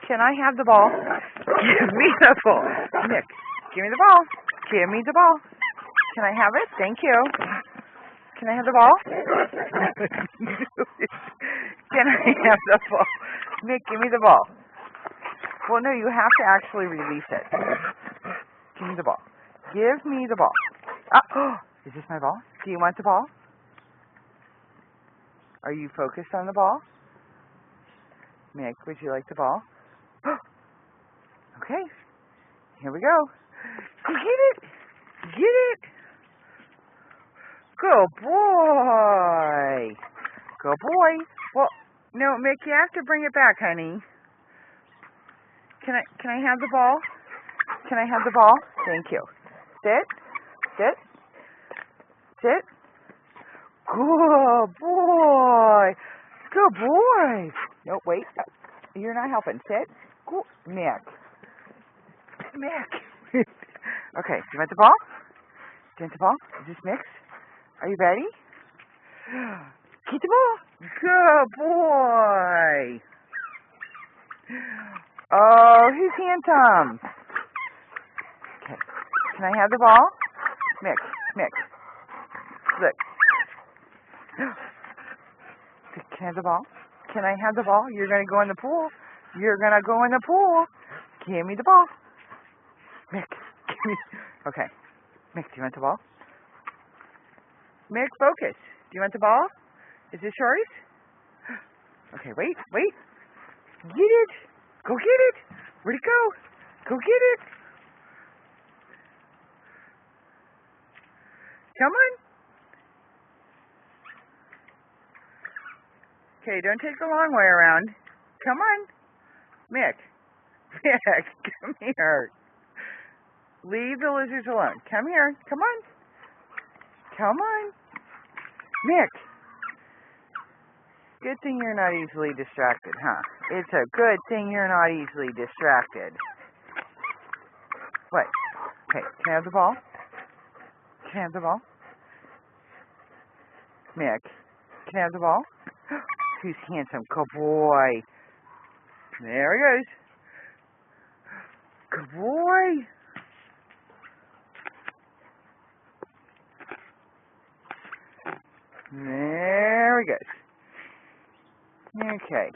Can I have the ball? Give me the ball. Mick, give me the ball. Give me the ball. Can I have it? Thank you. Can I have the ball? Can I have the ball? Mick, give me the ball. Well, no, you have to actually release it. Give me the ball. Give me the ball. Oh, is this my ball? Do you want the ball? Are you focused on the ball? Mick, would you like the ball? Okay, here we go. Get it! Get it! Good boy! Good boy. Well, no, Mick, you have to bring it back, honey. Can I have the ball? Can I have the ball? Thank you. Sit. Sit. Sit. Good boy. Good boy. No, wait. You're not helping. Sit. Good. Mick. Mick. Okay, do you want the ball? Do you want the ball? Is this mixed? Are you ready? Get the ball. Good boy. Oh, he's handsome. Okay. Can I have the ball? Mick. Mick. Look. Can I have the ball? Can I have the ball? You're going to go in the pool. You're going to go in the pool. Give me the ball. Mick, give me. Okay. Mick, do you want the ball? Mick, focus. Do you want the ball? Is this yours? Okay, wait. Get it. Go get it. Where'd it go? Go get it. Come on. Okay, don't take the long way around. Come on. Mick. Mick, come here. Leave the lizards alone. Come here. Come on. Come on. Mick. Good thing you're not easily distracted, huh? It's a good thing you're not easily distracted. What? Okay, can I have the ball? Can I have the ball? Mick, can I have the ball? Who's handsome? Good boy. There he goes. Good boy. There he goes. Okay.